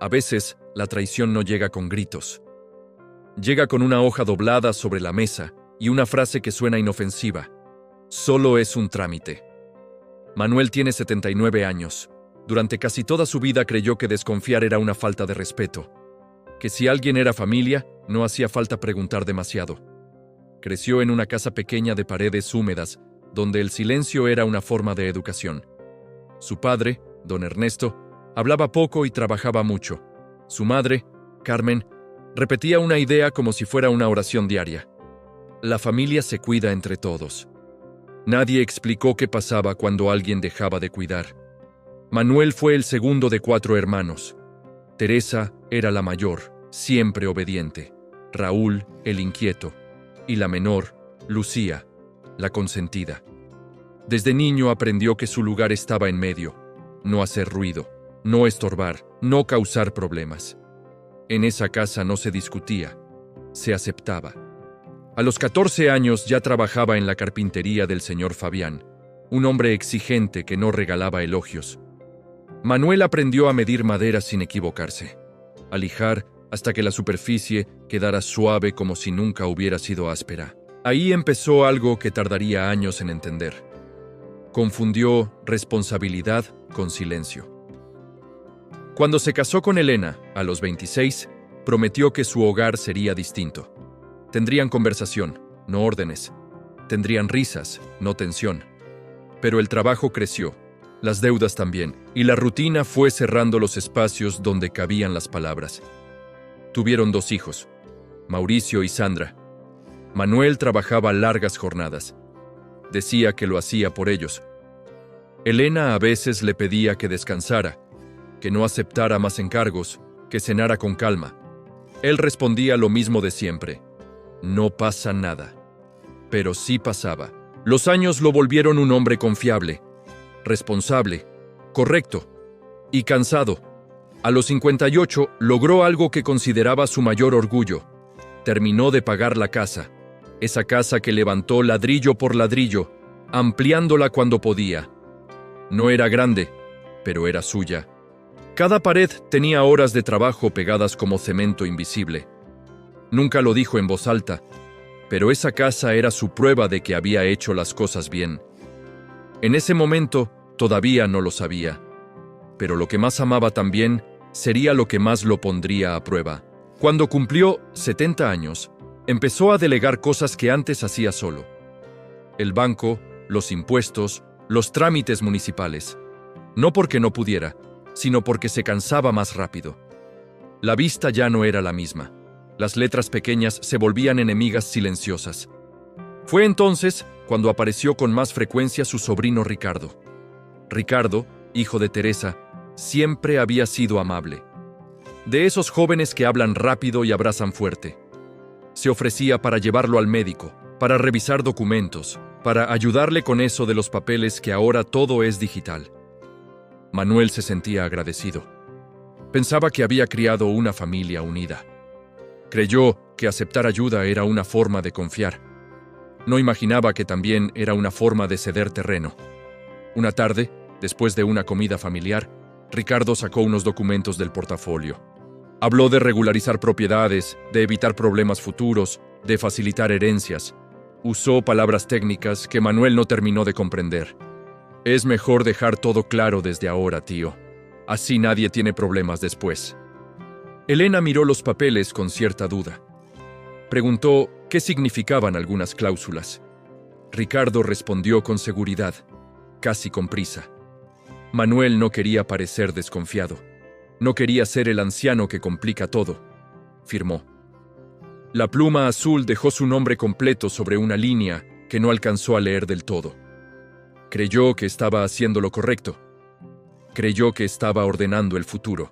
A veces, la traición no llega con gritos. Llega con una hoja doblada sobre la mesa y una frase que suena inofensiva. Solo es un trámite. Manuel tiene 79 años. Durante casi toda su vida creyó que desconfiar era una falta de respeto. Que si alguien era familia, no hacía falta preguntar demasiado. Creció en una casa pequeña de paredes húmedas, donde el silencio era una forma de educación. Su padre, don Ernesto, hablaba poco y trabajaba mucho. Su madre, Carmen, repetía una idea como si fuera una oración diaria. La familia se cuida entre todos. Nadie explicó qué pasaba cuando alguien dejaba de cuidar. Manuel fue el segundo de 4 hermanos. Teresa era la mayor, siempre obediente. Raúl, el inquieto. Y la menor, Lucía, la consentida. Desde niño aprendió que su lugar estaba en medio. No hacer ruido, no estorbar, no causar problemas. En esa casa no se discutía, se aceptaba. A los 14 años ya trabajaba en la carpintería del señor Fabián, un hombre exigente que no regalaba elogios. Manuel aprendió a medir madera sin equivocarse, a lijar hasta que la superficie quedara suave como si nunca hubiera sido áspera. Ahí empezó algo que tardaría años en entender. Confundió responsabilidad con silencio. Cuando se casó con Elena, a los 26, prometió que su hogar sería distinto. Tendrían conversación, no órdenes. Tendrían risas, no tensión. Pero el trabajo creció, las deudas también, y la rutina fue cerrando los espacios donde cabían las palabras. Tuvieron 2 hijos, Mauricio y Sandra. Manuel trabajaba largas jornadas. Decía que lo hacía por ellos. Elena a veces le pedía que descansara, que no aceptara más encargos, que cenara con calma. Él respondía lo mismo de siempre. No pasa nada. Pero sí pasaba. Los años lo volvieron un hombre confiable, responsable, correcto y cansado. A los 58 logró algo que consideraba su mayor orgullo. Terminó de pagar la casa. Esa casa que levantó ladrillo por ladrillo, ampliándola cuando podía. No era grande, pero era suya. Cada pared tenía horas de trabajo pegadas como cemento invisible. Nunca lo dijo en voz alta, pero esa casa era su prueba de que había hecho las cosas bien. En ese momento todavía no lo sabía, pero lo que más amaba también sería lo que más lo pondría a prueba. Cuando cumplió 70 años, empezó a delegar cosas que antes hacía solo. El banco, los impuestos, los trámites municipales. No porque no pudiera, sino porque se cansaba más rápido. La vista ya no era la misma. Las letras pequeñas se volvían enemigas silenciosas. Fue entonces cuando apareció con más frecuencia su sobrino Ricardo. Ricardo, hijo de Teresa, siempre había sido amable. De esos jóvenes que hablan rápido y abrazan fuerte. Se ofrecía para llevarlo al médico, para revisar documentos, para ayudarle con eso de los papeles que ahora todo es digital. Manuel se sentía agradecido. Pensaba que había criado una familia unida. Creyó que aceptar ayuda era una forma de confiar. No imaginaba que también era una forma de ceder terreno. Una tarde, después de una comida familiar, Ricardo sacó unos documentos del portafolio. Habló de regularizar propiedades, de evitar problemas futuros, de facilitar herencias. Usó palabras técnicas que Manuel no terminó de comprender. Es mejor dejar todo claro desde ahora, tío. Así nadie tiene problemas después. Elena miró los papeles con cierta duda. Preguntó qué significaban algunas cláusulas. Ricardo respondió con seguridad, casi con prisa. Manuel no quería parecer desconfiado. No quería ser el anciano que complica todo. Firmó. La pluma azul dejó su nombre completo sobre una línea que no alcanzó a leer del todo. Creyó que estaba haciendo lo correcto. Creyó que estaba ordenando el futuro.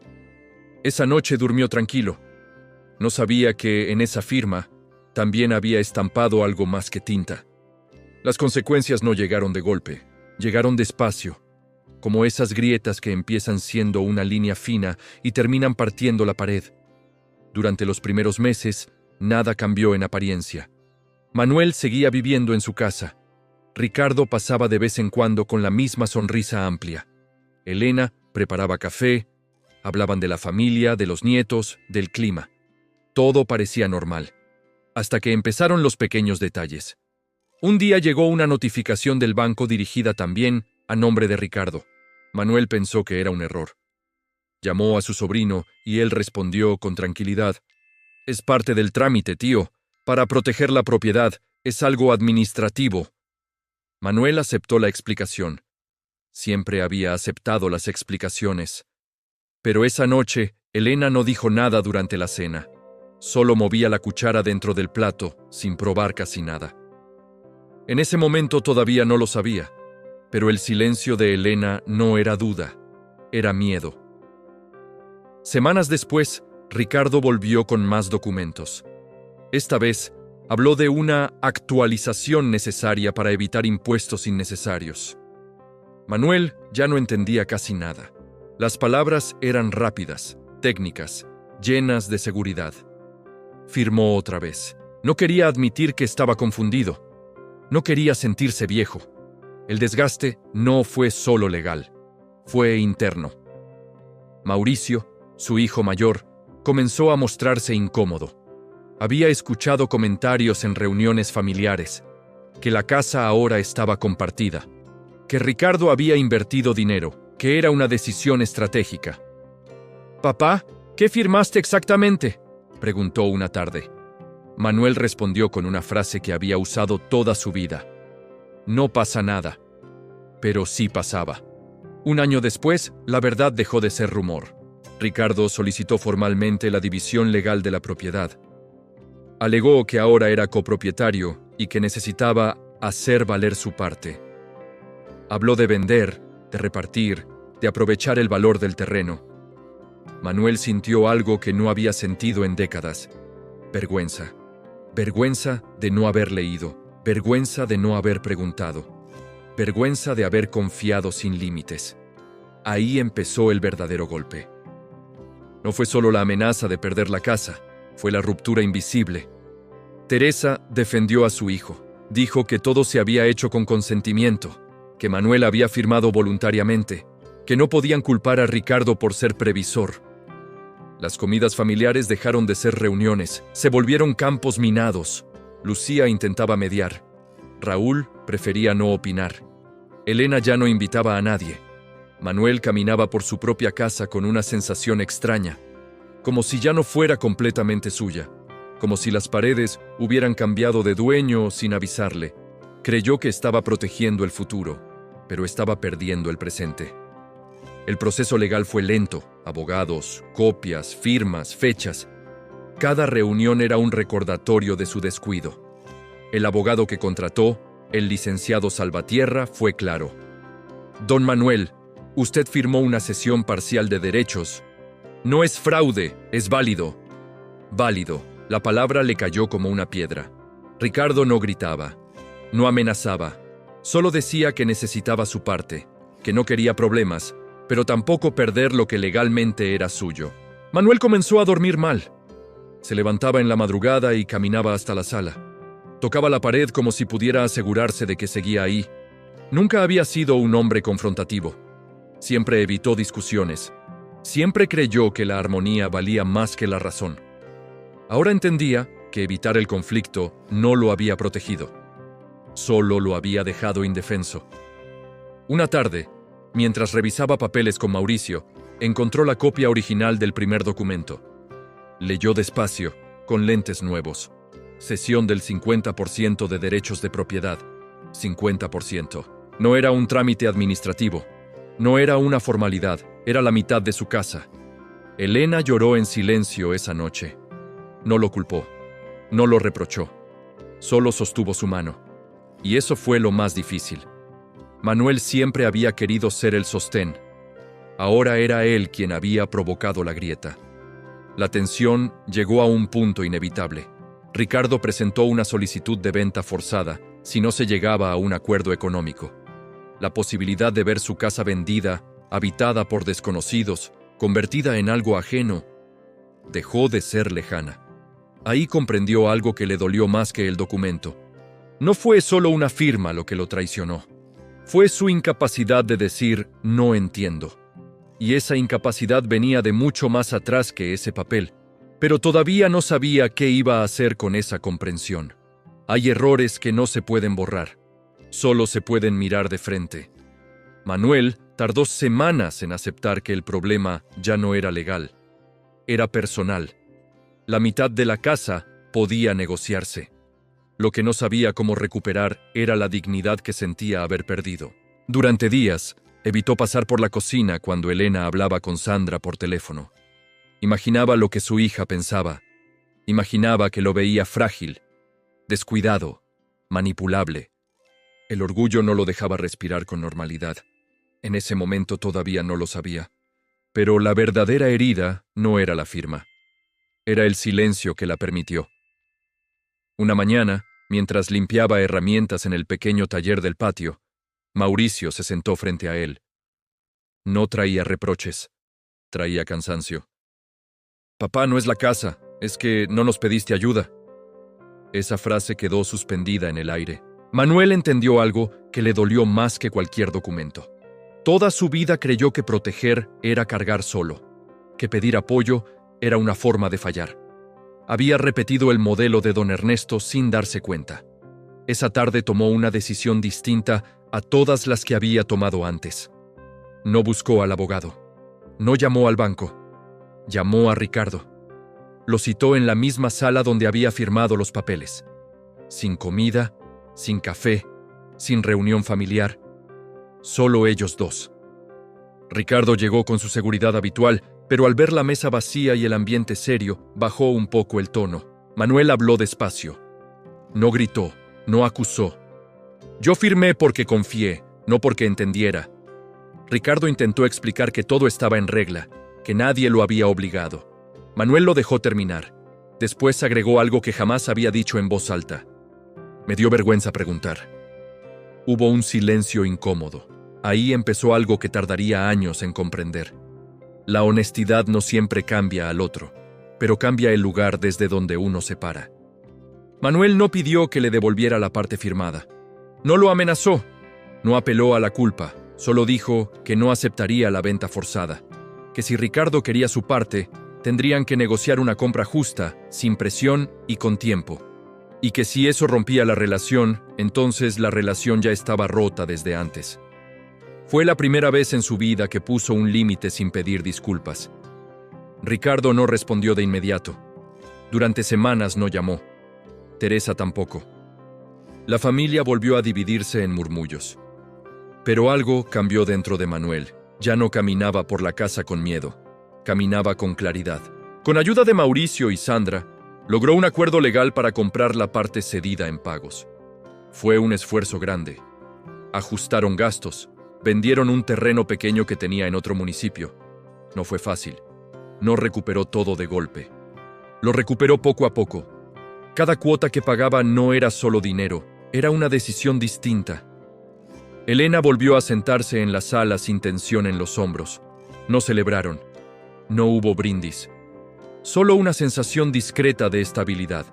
Esa noche durmió tranquilo. No sabía que en esa firma también había estampado algo más que tinta. Las consecuencias no llegaron de golpe, llegaron despacio, como esas grietas que empiezan siendo una línea fina y terminan partiendo la pared. Durante los primeros meses, nada cambió en apariencia. Manuel seguía viviendo en su casa. Ricardo pasaba de vez en cuando con la misma sonrisa amplia. Elena preparaba café, Hablaban de la familia, de los nietos, del clima. Todo parecía normal, hasta que empezaron los pequeños detalles. Un día llegó una notificación del banco dirigida también a nombre de Ricardo. Manuel pensó que era un error. Llamó a su sobrino y él respondió con tranquilidad: «Es parte del trámite, tío. Para proteger la propiedad, es algo administrativo». Manuel aceptó la explicación. Siempre había aceptado las explicaciones. Pero esa noche, Elena no dijo nada durante la cena. Solo movía la cuchara dentro del plato, sin probar casi nada. En ese momento todavía no lo sabía, pero el silencio de Elena no era duda, era miedo. Semanas después, Ricardo volvió con más documentos. Esta vez, habló de una actualización necesaria para evitar impuestos innecesarios. Manuel ya no entendía casi nada. Las palabras eran rápidas, técnicas, llenas de seguridad. Firmó otra vez. No quería admitir que estaba confundido. No quería sentirse viejo. El desgaste no fue solo legal, fue interno. Mauricio, su hijo mayor, comenzó a mostrarse incómodo. Había escuchado comentarios en reuniones familiares, que la casa ahora estaba compartida, que Ricardo había invertido dinero, que era una decisión estratégica. «Papá, ¿qué firmaste exactamente?», preguntó una tarde. Manuel respondió con una frase que había usado toda su vida. «No pasa nada». Pero sí pasaba. Un año después, la verdad dejó de ser rumor. Ricardo solicitó formalmente la división legal de la propiedad. Alegó que ahora era copropietario y que necesitaba hacer valer su parte. Habló de vender, de repartir, de aprovechar el valor del terreno. Manuel sintió algo que no había sentido en décadas: vergüenza. Vergüenza de no haber leído, vergüenza de no haber preguntado, vergüenza de haber confiado sin límites. Ahí empezó el verdadero golpe. No fue solo la amenaza de perder la casa, fue la ruptura invisible. Teresa defendió a su hijo. Dijo que todo se había hecho con consentimiento, que Manuel había firmado voluntariamente, que no podían culpar a Ricardo por ser previsor. Las comidas familiares dejaron de ser reuniones, se volvieron campos minados. Lucía intentaba mediar. Raúl prefería no opinar. Elena ya no invitaba a nadie. Manuel caminaba por su propia casa con una sensación extraña, como si ya no fuera completamente suya, como si las paredes hubieran cambiado de dueño sin avisarle. Creyó que estaba protegiendo el futuro, pero estaba perdiendo el presente. El proceso legal fue lento: abogados, copias, firmas, fechas. Cada reunión era un recordatorio de su descuido. El abogado que contrató, el licenciado Salvatierra, fue claro. «Don Manuel, usted firmó una cesión parcial de derechos. No es fraude, es válido». Válido. La palabra le cayó como una piedra. Ricardo no gritaba, no amenazaba, solo decía que necesitaba su parte, que no quería problemas, pero tampoco perder lo que legalmente era suyo. Manuel comenzó a dormir mal. Se levantaba en la madrugada y caminaba hasta la sala. Tocaba la pared como si pudiera asegurarse de que seguía ahí. Nunca había sido un hombre confrontativo. Siempre evitó discusiones. Siempre creyó que la armonía valía más que la razón. Ahora entendía que evitar el conflicto no lo había protegido. Solo lo había dejado indefenso. Una tarde, mientras revisaba papeles con Mauricio, encontró la copia original del primer documento. Leyó despacio, con lentes nuevos. Cesión del 50% de derechos de propiedad. 50%. No era un trámite administrativo. No era una formalidad. Era la mitad de su casa. Elena lloró en silencio esa noche. No lo culpó. No lo reprochó. Solo sostuvo su mano. Y eso fue lo más difícil. Manuel siempre había querido ser el sostén. Ahora era él quien había provocado la grieta. La tensión llegó a un punto inevitable. Ricardo presentó una solicitud de venta forzada si no se llegaba a un acuerdo económico. La posibilidad de ver su casa vendida, habitada por desconocidos, convertida en algo ajeno, dejó de ser lejana. Ahí comprendió algo que le dolió más que el documento. No fue solo una firma lo que lo traicionó. Fue su incapacidad de decir «no entiendo». y esa incapacidad venía de mucho más atrás que ese papel, pero todavía no sabía qué iba a hacer con esa comprensión. Hay errores que no se pueden borrar, solo se pueden mirar de frente. Manuel tardó semanas en aceptar que el problema ya no era legal, era personal. La mitad de la casa podía negociarse. Lo que no sabía cómo recuperar era la dignidad que sentía haber perdido. Durante días, evitó pasar por la cocina cuando Elena hablaba con Sandra por teléfono. Imaginaba lo que su hija pensaba. Imaginaba que lo veía frágil, descuidado, manipulable. El orgullo no lo dejaba respirar con normalidad. En ese momento todavía no lo sabía. Pero la verdadera herida no era la firma. Era el silencio que la permitió. Una mañana, mientras limpiaba herramientas en el pequeño taller del patio, Mauricio se sentó frente a él. No traía reproches, traía cansancio. «Papá, no es la casa, es que no nos pediste ayuda». Esa frase quedó suspendida en el aire. Manuel entendió algo que le dolió más que cualquier documento. Toda su vida creyó que proteger era cargar solo, que pedir apoyo era una forma de fallar. Había repetido el modelo de don Ernesto sin darse cuenta. Esa tarde tomó una decisión distinta a todas las que había tomado antes. No buscó al abogado. No llamó al banco. Llamó a Ricardo. Lo citó en la misma sala donde había firmado los papeles. Sin comida, sin café, sin reunión familiar. Solo ellos dos. Ricardo llegó con su seguridad habitual, pero al ver la mesa vacía y el ambiente serio, bajó un poco el tono. Manuel habló despacio. No gritó, no acusó. Yo firmé porque confié, no porque entendiera. Ricardo intentó explicar que todo estaba en regla, que nadie lo había obligado. Manuel lo dejó terminar. Después agregó algo que jamás había dicho en voz alta. Me dio vergüenza preguntar. Hubo un silencio incómodo. Ahí empezó algo que tardaría años en comprender. La honestidad no siempre cambia al otro, pero cambia el lugar desde donde uno se para. Manuel no pidió que le devolviera la parte firmada. No lo amenazó, no apeló a la culpa, solo dijo que no aceptaría la venta forzada, que si Ricardo quería su parte, tendrían que negociar una compra justa, sin presión y con tiempo, y que si eso rompía la relación, entonces la relación ya estaba rota desde antes. Fue la primera vez en su vida que puso un límite sin pedir disculpas. Ricardo no respondió de inmediato. Durante semanas no llamó. Teresa tampoco. La familia volvió a dividirse en murmullos. Pero algo cambió dentro de Manuel. Ya no caminaba por la casa con miedo. Caminaba con claridad. Con ayuda de Mauricio y Sandra, logró un acuerdo legal para comprar la parte cedida en pagos. Fue un esfuerzo grande. Ajustaron gastos. Vendieron un terreno pequeño que tenía en otro municipio. No fue fácil. No recuperó todo de golpe. Lo recuperó poco a poco. Cada cuota que pagaba no era solo dinero, era una decisión distinta. Elena volvió a sentarse en la sala sin tensión en los hombros. No celebraron. No hubo brindis. Solo una sensación discreta de estabilidad.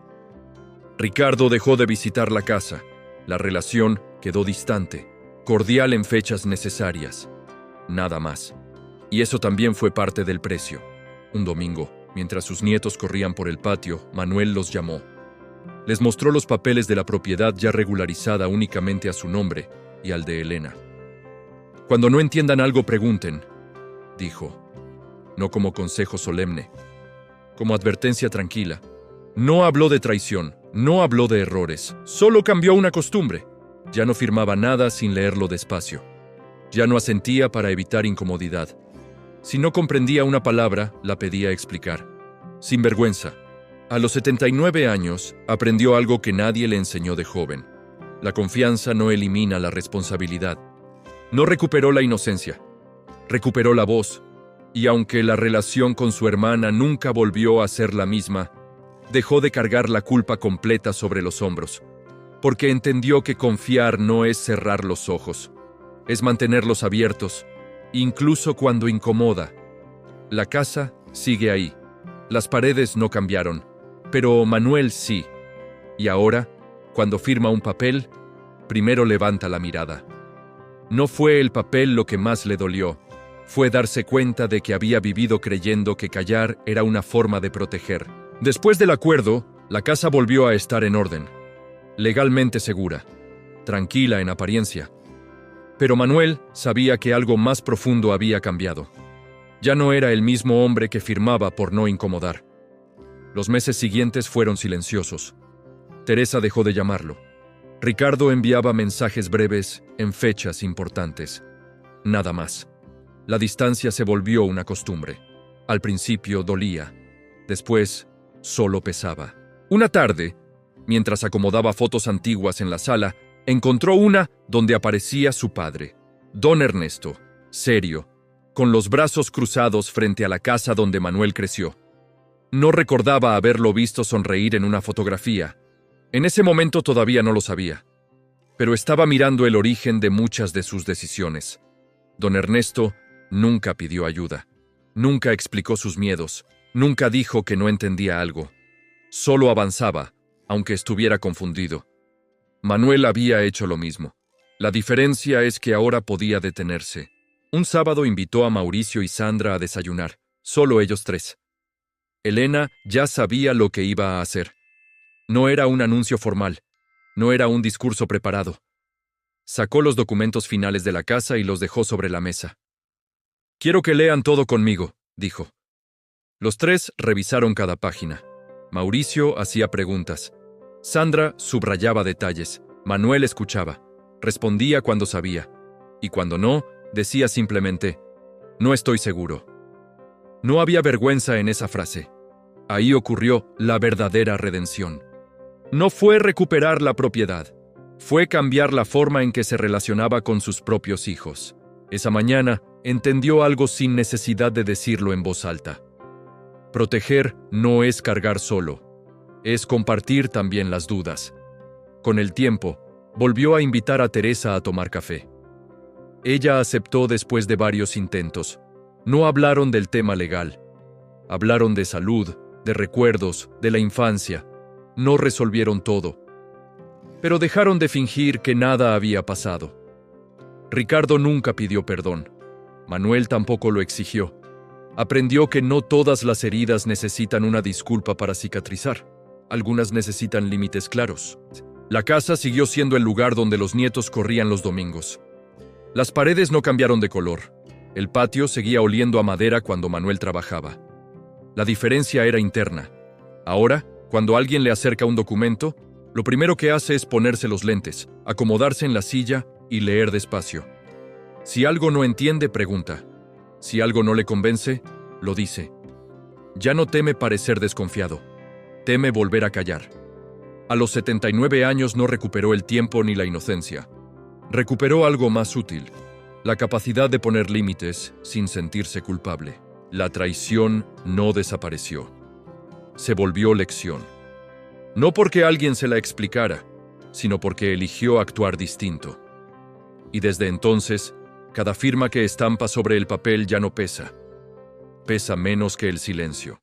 Ricardo dejó de visitar la casa. La relación quedó distante, cordial en fechas necesarias. Nada más. Y eso también fue parte del precio. Un domingo, mientras sus nietos corrían por el patio, Manuel los llamó. Les mostró los papeles de la propiedad ya regularizada únicamente a su nombre y al de Elena. Cuando no entiendan algo, pregunten, dijo. No como consejo solemne, como advertencia tranquila. No habló de traición, no habló de errores, solo cambió una costumbre. Ya no firmaba nada sin leerlo despacio. Ya no asentía para evitar incomodidad. Si no comprendía una palabra, la pedía explicar. Sin vergüenza. A los 79 años, aprendió algo que nadie le enseñó de joven. La confianza no elimina la responsabilidad. No recuperó la inocencia. Recuperó la voz. Y aunque la relación con su hermana nunca volvió a ser la misma, dejó de cargar la culpa completa sobre los hombros. Porque entendió que confiar no es cerrar los ojos. Es mantenerlos abiertos, incluso cuando incomoda. La casa sigue ahí. Las paredes no cambiaron. Pero Manuel sí. Y ahora, cuando firma un papel, primero levanta la mirada. No fue el papel lo que más le dolió. fue darse cuenta de que había vivido creyendo que callar era una forma de proteger. Después del acuerdo, la casa volvió a estar en orden, legalmente segura, tranquila en apariencia. Pero Manuel sabía que algo más profundo había cambiado. Ya no era el mismo hombre que firmaba por no incomodar. Los meses siguientes fueron silenciosos. Teresa dejó de llamarlo. Ricardo enviaba mensajes breves en fechas importantes. Nada más. La distancia se volvió una costumbre. Al principio dolía. Después, solo pesaba. Una tarde, mientras acomodaba fotos antiguas en la sala, encontró una donde aparecía su padre, don Ernesto, serio, con los brazos cruzados frente a la casa donde Manuel creció. No recordaba haberlo visto sonreír en una fotografía. En ese momento todavía no lo sabía, pero estaba mirando el origen de muchas de sus decisiones. Don Ernesto nunca pidió ayuda, nunca explicó sus miedos, nunca dijo que no entendía algo. Solo avanzaba, aunque estuviera confundido. Manuel había hecho lo mismo. La diferencia es que ahora podía detenerse. Un sábado invitó a Mauricio y Sandra a desayunar, solo ellos tres. Elena ya sabía lo que iba a hacer. No era un anuncio formal, no era un discurso preparado. Sacó los documentos finales de la casa y los dejó sobre la mesa. «Quiero que lean todo conmigo», dijo. Los tres revisaron cada página. Mauricio hacía preguntas. Sandra subrayaba detalles. Manuel escuchaba. Respondía cuando sabía. Y cuando no, decía simplemente, «No estoy seguro». No había vergüenza en esa frase. Ahí ocurrió la verdadera redención. No fue recuperar la propiedad. Fue cambiar la forma en que se relacionaba con sus propios hijos. Esa mañana entendió algo sin necesidad de decirlo en voz alta. Proteger no es cargar solo. Es compartir también las dudas. Con el tiempo, volvió a invitar a Teresa a tomar café. Ella aceptó después de varios intentos. No hablaron del tema legal. Hablaron de salud, de recuerdos, de la infancia. No resolvieron todo. Pero dejaron de fingir que nada había pasado. Ricardo nunca pidió perdón. Manuel tampoco lo exigió. Aprendió que no todas las heridas necesitan una disculpa para cicatrizar. Algunas necesitan límites claros. La casa siguió siendo el lugar donde los nietos corrían los domingos. Las paredes no cambiaron de color. El patio seguía oliendo a madera cuando Manuel trabajaba. La diferencia era interna. Ahora, cuando alguien le acerca un documento, lo primero que hace es ponerse los lentes, acomodarse en la silla y leer despacio. Si algo no entiende, pregunta. Si algo no le convence, lo dice. Ya no teme parecer desconfiado. Teme volver a callar. A los 79 años no recuperó el tiempo ni la inocencia. Recuperó algo más útil, la capacidad de poner límites sin sentirse culpable. La traición no desapareció. Se volvió lección. No porque alguien se la explicara, sino porque eligió actuar distinto. Y desde entonces, cada firma que estampa sobre el papel ya no pesa. Pesa menos que el silencio.